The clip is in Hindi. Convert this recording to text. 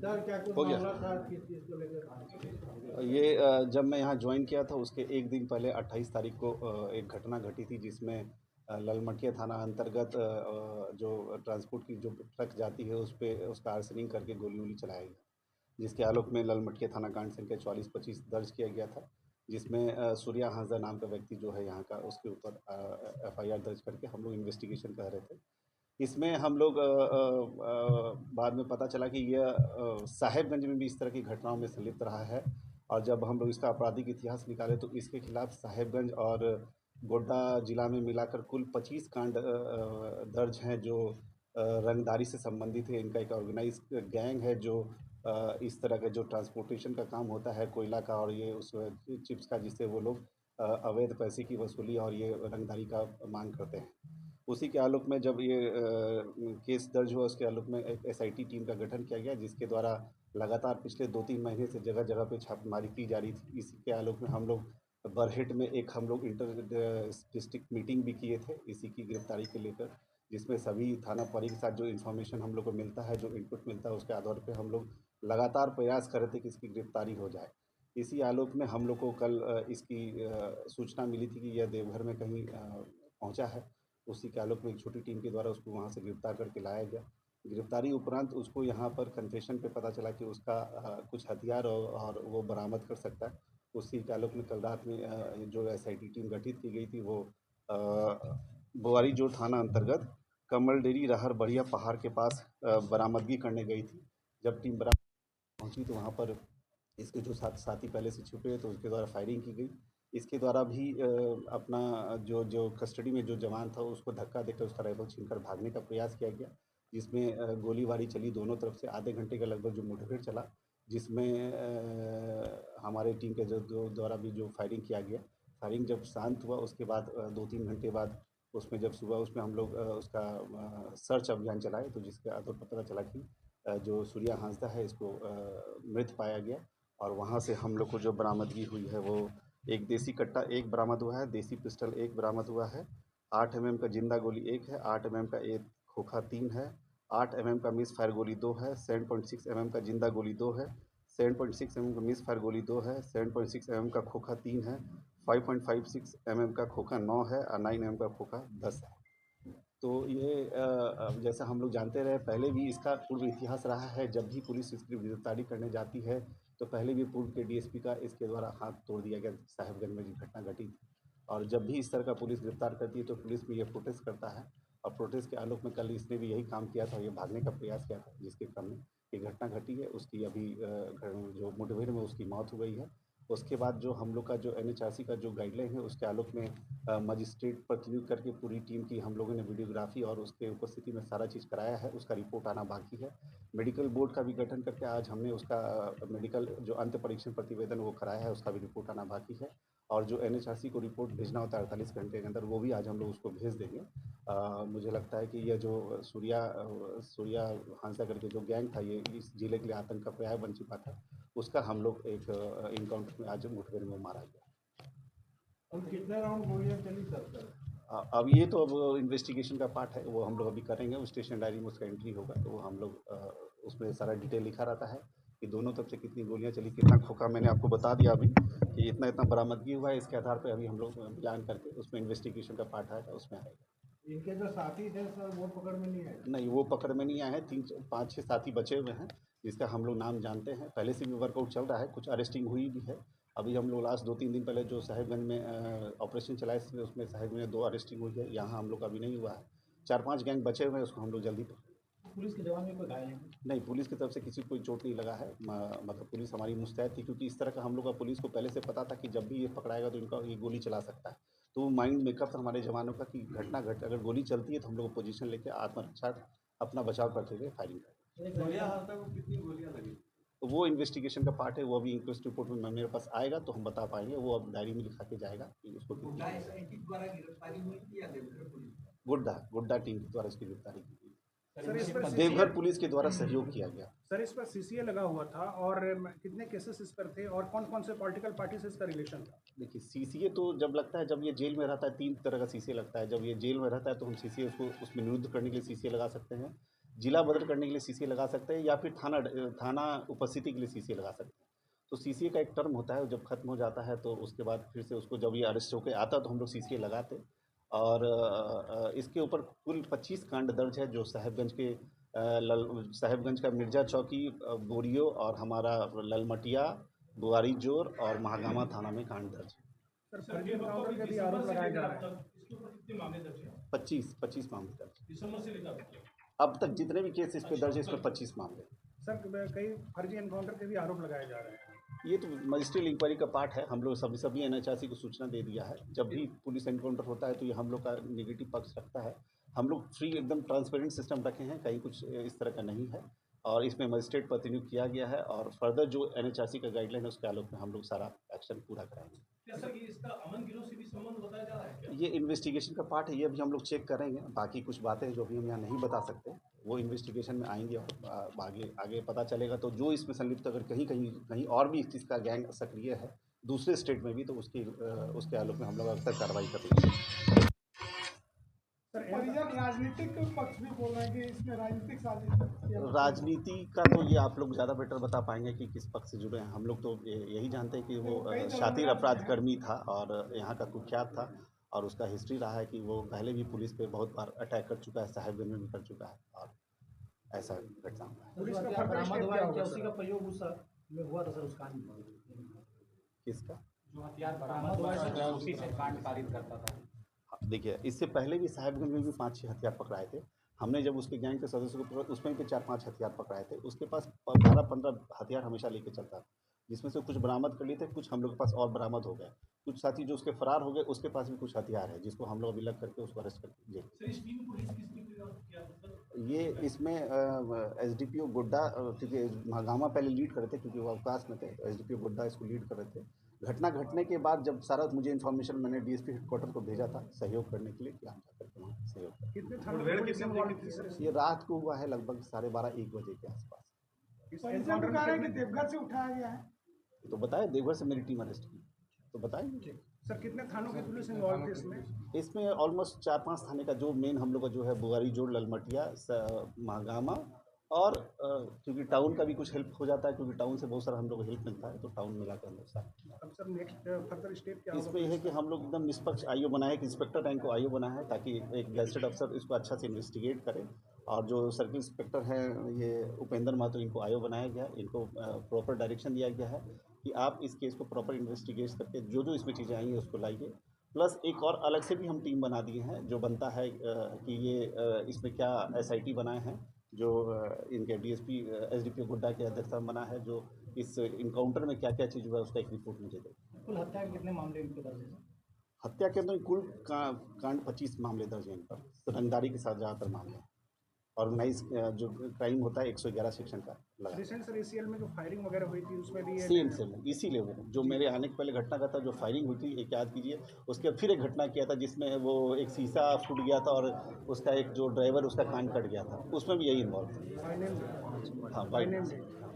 सर क्या कुछ हो गया मामला था, किस चीज़ को लेकर? ये जब मैं यहाँ ज्वाइन किया था उसके एक दिन पहले 28 तारीख को एक घटना घटी थी जिसमें ललमटिया थाना अंतर्गत जो ट्रांसपोर्ट की जो ट्रक जाती है उस पर उसका आर्सनिंग करके गोली वोली चलाया गया, जिसके आलोक में ललमटिया थाना कांड संख्या 4425 दर्ज किया गया था, जिसमें सूर्या हांसदा नाम का व्यक्ति जो है यहाँ का उसके ऊपर FIR दर्ज करके हम लोग इन्वेस्टिगेशन कर रहे थे। इसमें हम लोग बाद में पता चला कि यह साहेबगंज में भी इस तरह की घटनाओं में संलिप्त रहा है, और जब हम लोग इसका आपराधिक इतिहास निकाले तो इसके खिलाफ साहेबगंज और गोड्डा जिला में मिलाकर कुल 25 कांड दर्ज हैं जो रंगदारी से संबंधित है। इनका एक ऑर्गेनाइज गैंग है जो इस तरह का जो ट्रांसपोर्टेशन का काम होता है कोयला का और ये उस चिप्स का, जिससे वो लोग अवैध पैसे की वसूली और ये रंगदारी का मांग करते हैं। उसी के आलोक में जब ये केस दर्ज हुआ उसके आलोक में एक SIT टीम का गठन किया गया, जिसके द्वारा लगातार पिछले 2-3 महीने से जगह जगह पे छापेमारी की जा रही थी। इसी के आलोक में हम लोग बरहेट में एक हम लोग इंटर डिस्ट्रिक्ट मीटिंग भी किए थे इसी की गिरफ्तारी को लेकर, जिसमें सभी थाना प्रभारी के साथ जो इन्फॉर्मेशन हम लोग को मिलता है, जो इनपुट मिलता है, उसके आधार पर हम लोग लगातार प्रयास कर रहे थे कि इसकी गिरफ्तारी हो जाए। इसी आलोक में हम लोग को कल इसकी सूचना मिली थी कि यह देवघर में कहीं पहुंचा है। उसी के आलोक में एक छोटी टीम के द्वारा उसको वहाँ से गिरफ्तार करके लाया गया। गिरफ्तारी उपरांत उसको यहाँ पर कन्फेशन पे पता चला कि उसका कुछ हथियार और वो बरामद कर सकता है। उसी के आलोक में कल रात में जो SIT टीम गठित की गई थी वो बोआरी जो थाना अंतर्गत कमल डेरी रहर बढ़िया पहाड़ के पास बरामदगी करने गई थी। जब टीम पहुंची तो वहाँ पर इसके जो साथी पहले से छुपे हैं तो उसके द्वारा फायरिंग की गई। इसके द्वारा भी अपना जो जो कस्टडी में जो जवान था उसको धक्का देकर उसका राइफल छीनकर भागने का प्रयास किया गया, जिसमें गोलीबारी चली दोनों तरफ से। आधे घंटे का लगभग जो मुठभेड़ चला, जिसमें हमारे टीम के जो द्वारा भी जो फायरिंग किया गया, फायरिंग जब शांत हुआ उसके बाद 2-3 घंटे बाद उसमें जब सुबह उसमें हम लोग उसका सर्च अभियान चलाए, तो जिसके आधार पर पता चला कि जो सूर्या हांसदा है इसको मृत पाया गया। और वहाँ से हम लोग को जो बरामदगी हुई है वो एक देसी कट्टा एक बरामद हुआ है, देसी पिस्टल एक बरामद हुआ है, 8 mm का जिंदा गोली एक है, 8 mm का एक खोखा 3 है, 8 mm का मिस फायर गोली 2 है, 7.6 mm का जिंदा गोली 2 है, 7.6 mm का मिस फायर गोली 2 है, 7.6 mm का खोखा 3 है, 5.56 mm का खोखा 9 है और 9 mm का खोखा 10 है। तो ये जैसा हम लोग जानते रहे पहले भी इसका पूर्व इतिहास रहा है। जब भी पुलिस इसकी गिरफ्तारी करने जाती है तो पहले भी पूर्व के DSP का इसके द्वारा हाथ तोड़ दिया गया, साहेबगंज में जो घटना घटी थी। और जब भी इस तरह का पुलिस गिरफ्तार करती है तो पुलिस भी ये प्रोटेस्ट करता है, और प्रोटेस्ट के आलोक में कल इसने भी यही काम किया था, ये भागने का प्रयास किया था, जिसके क्रम में ये घटना घटी है। उसकी अभी जो मुठभेड़ में उसकी मौत हो गई है। उसके बाद जो हम लोग का जो NHRC का जो गाइडलाइन है उसके आलोक में मजिस्ट्रेट प्रतिनियुक्त करके पूरी टीम की हम लोगों ने वीडियोग्राफी और उसके उपस्थिति में सारा चीज़ कराया है। उसका रिपोर्ट आना बाकी है। मेडिकल बोर्ड का भी गठन करके आज हमने उसका मेडिकल जो अंत परीक्षण प्रतिवेदन वो कराया है, उसका भी रिपोर्ट आना बाकी है। और जो NHRC को रिपोर्ट भेजना होता है 48 घंटे के अंदर, वो भी आज हम लोग उसको भेज देंगे। मुझे लगता है कि यह जो सूर्या हांसदा करके जो गैंग था, ये इस जिले के लिए आतंक का पर्याय बन चुका था। उसका हम लोग एक इनकाउंटर में आज मुठभेड़ में मारा गया। हम कितने राउंड गोलियां चली सर? अब ये तो अब इन्वेस्टिगेशन का पार्ट है, वो हम लोग अभी करेंगे। वो स्टेशन डायरी में उसका एंट्री होगा तो वो हम लोग उसमें सारा डिटेल लिखा रहता है कि दोनों तरफ से कितनी गोलियां चली, कितना खोखा। मैंने आपको बता दिया अभी कि इतना इतना बरामदगी हुआ है। इसके आधार पर अभी हम लोग मिलान करके उसमें इन्वेस्टिगेशन का पार्ट आएगा, उसमें आएगा। इनके जो साथी थे सर वो पकड़ में नहीं आए? नहीं, वो पकड़ में नहीं आए हैं। 5-6 साथी बचे हुए हैं जिसका हम लोग नाम जानते हैं। पहले से भी वर्कआउट चल रहा है, कुछ अरेस्टिंग हुई भी है। अभी हम लोग लास्ट 2-3 दिन पहले जो साहेबगंज में ऑपरेशन चलाए उसमें साहेबगंज में 2 अरेस्टिंग हुई है। यहाँ हम लोग का अभी नहीं हुआ है। 4-5 गैंग बचे हुए हैं, उसको हम लोग जल्दी पुलिस के जवान में कोई घायल नहीं, पुलिस की तरफ से किसी को कोई चोट नहीं लगा है। मतलब पुलिस हमारी मुस्तैद थी, क्योंकि इस तरह का हम लोग का पुलिस को पहले से पता था कि जब भी ये पकड़ाएगा तो इनका ये गोली चला सकता है। तो माइंड मेकअप था हमारे जवानों का कि घटना घट अगर गोली चलती है तो हम लोग पोजीशन लेके आत्मरक्षा अपना बचाव करते हुए फायरिंग करें। सूर्या हांसदा को कितनी गोलियां लगी? तो वो इन्वेस्टिगेशन का पार्ट है, वो अभी इंक्वेस्ट रिपोर्ट में मेरे पास आएगा तो हम बता पाएंगे। वो अब डायरी में लिखा के जाएगा कि उसको द्वारा गिरफ्तारी हुई थी या देवघर पुलिस? गुड्डा टीम के द्वारा इसकी गिरफ्तारी की गई। सर इस पर देवघर पुलिस के द्वारा सहयोग किया गया। सर इस पर CCA लगा हुआ था और कितने केसेस इस पर थे और कौन कौन से पॉलिटिकल पार्टी से इसका रिलेशन था? देखिए, CCA तो जब लगता है, जब ये जेल में रहता है 3 तरह का CCA लगता है। जब ये जेल में रहता है तो हम CCA उसको उसमें निरुद्ध करने के लिए CCA लगा सकते हैं। जिला बदल करने के लिए सीसीए लगा सकते हैं या फिर थाना उपस्थिति के लिए सीसीए लगा सकते हैं। तो सीसीए का एक टर्म होता है, जब खत्म हो जाता है तो उसके बाद फिर से उसको जब ये अरेस्ट होकर आता तो हम लोग सीसीए लगाते। और इसके ऊपर कुल 25 कांड दर्ज है, जो साहेबगंज का मिर्जा चौकी, बोरियो और हमारा ललमटिया, बुआरी जोर और महागामा थाना में कांड दर्ज है। सर फर्जी एनकाउंटर के भी आरोप लगाए जा रहे हैं। 25 मामले दर्ज। अब तक जितने भी केस इस पे दर्ज है, इसमें 25 मामले। सर कई फर्जी एनकाउंटर के भी आरोप लगाए जा रहे हैं। ये तो मजिस्ट्रियल इंक्वायरी का पार्ट है। हम लोग सभी एनएचआरसी को सूचना दे दिया है। जब भी पुलिस एनकाउंटर होता है तो ये हम लोग का नेगेटिव पक्ष रखता है। हम लोग फ्री एकदम ट्रांसपेरेंट सिस्टम रखे हैं, कहीं कुछ इस तरह का नहीं है। और इसमें मजिस्ट्रेट प्रतिनियुक्त किया गया है और फर्दर जो एनएचआरसी का गाइडलाइन है उसके आलोक में हम लोग सारा एक्शन पूरा कराएंगे। क्या सर ये इसका अमन गिरोह से भी संबंध बताया जा रहा है क्या? ये इन्वेस्टिगेशन का पार्ट है, ये अभी हम लोग चेक करेंगे। बाकी कुछ बातें जो भी हम यहाँ नहीं बता सकते, वो इन्वेस्टिगेशन में आएंगे और आगे पता चलेगा। तो जो इसमें संलिप्त अगर कहीं और भी इसका गैंग सक्रिय है दूसरे स्टेट में भी, तो उसके आलोक में हम लोग अक्सर कार्रवाई करेंगे। परिजन राजनीतिक पक्ष भी बोल रहे हैं कि इसमें राजनीतिक साजिश। राजनीति का तो ये आप लोग ज़्यादा बेटर बता पाएंगे कि किस पक्ष से जुड़े हैं। हम लोग तो यही जानते हैं कि वो शातिर अपराध कर्मी था और यहाँ का कुख्यात था और उसका हिस्ट्री रहा है कि वो पहले भी पुलिस पे बहुत बार अटैक कर चुका है, साहेबगंज में भी कर चुका है और ऐसा घटना हुआ है। पुलिस का बरामद हुआ है, क्या उसी का प्रयोग उस में हुआ था सर? उसका किसका जो हथियार बरामद हुआ है उसी से कांड पारित करता था। देखिए, इससे पहले भी साहेबगंज में भी 5-6 हथियार पकड़ाए थे। हमने जब उसके गैंग के सदस्यों को पकड़ा, उसमें भी 4-5 हथियार पकड़ाए थे। उसके पास 12-15 हथियार हमेशा लेके चलता था, जिसमें से कुछ बरामद कर लिए थे, कुछ हम लोग के पास और बरामद हो गए। कुछ साथी जो उसके फरार हो गए, उसके पास भी कुछ हथियार है, जिसको हम लोग अभी लग करके उसको अरेस्ट करके जेल। सर इस टीम को किसने ये इसमें एसडीपीओ गुड्डा, क्योंकि महागामा पहले लीड कर रहे थे क्योंकि वो अवकाश में थे, तो एसडीपीओ गुड्डा इसको लीड कर रहे थे। घटना घटने के बाद जब सारा मुझे इन्फॉर्मेशन मैंने डीएसपी हेडक्वार्टर को भेजा था सहयोग करने के लिए कि हम जाकर के वहाँ सहयोग करें। कितने थानों में पुलिस involved थी सर? ये रात को हुआ है, लगभग 12:30-1 बजे के आसपास। इस परिजन एनकाउंटर बता रहे हैं में कि देवघर से उठाया गया है। तो बताए देवघर से मेरी टीम अरेस्ट की, तो बताएंगे। सर कितने थानों की पुलिस इन्वॉल्व थी इसमें? इसमें ऑलमोस्ट 4-5 थाने का जो मेन हम लोग का जो है बुआरी जोड़, ललमटिया, महागामा और क्योंकि टाउन का भी कुछ हेल्प हो जाता है, क्योंकि टाउन से बहुत सारा हम लोग को हेल्प मिलता है, तो टाउन मिला कर हम लोग साथ। अब सर नेक्स्ट फर्दर स्टेप क्या इसमें यह है कि हम लोग एकदम निष्पक्ष आईओ बनाए, एक इंस्पेक्टर रैंक को आईओ बनाया है ताकि एक गैजेटेड अफसर इसको अच्छा से इन्वेस्टिगेट करे। और जो सर्किल इंस्पेक्टर हैं ये उपेंद्र महतो, इनको आईओ बनाया गया। इनको प्रॉपर डायरेक्शन दिया गया है कि आप इस केस को प्रॉपर इन्वेस्टिगेट करके जो इसमें चीज़ें आई हैं उसको लाइए। प्लस एक और अलग से भी हम टीम बना दिए हैं, जो बनता है कि ये इसमें क्या एसआईटी बनाए हैं, जो इनके डीएसपी एसडीपीओ गुड्डा के अध्यक्षता में बना है, जो इस इनकाउंटर में क्या क्या चीज़ हुआ है उसका एक रिपोर्ट मुझे दे। कुल हत्या के कितने मामले इनके दर्ज हैं? हत्या के अंदर कुल कांड 25 मामले दर्ज हैं इन पर, तो रंगदारी के साथ ज़्यादातर मामले हैं। ऑर्गेनाइज जो क्राइम होता है 111 सेक्शन का लगा। रिसेंट सर एसीएल में जो फायरिंग वगैरह हुई थी उसमें भी सेम इसी लेवल जो मेरे आने के पहले घटना का था, जो फायरिंग हुई थी, एक याद कीजिए। उसके बाद फिर एक घटना किया था जिसमें वो एक शीशा फूट गया था और उसका एक जो ड्राइवर उसका कान कट गया था, उसमें भी यही इन्वॉल्व था। फाइनेंस हाँ,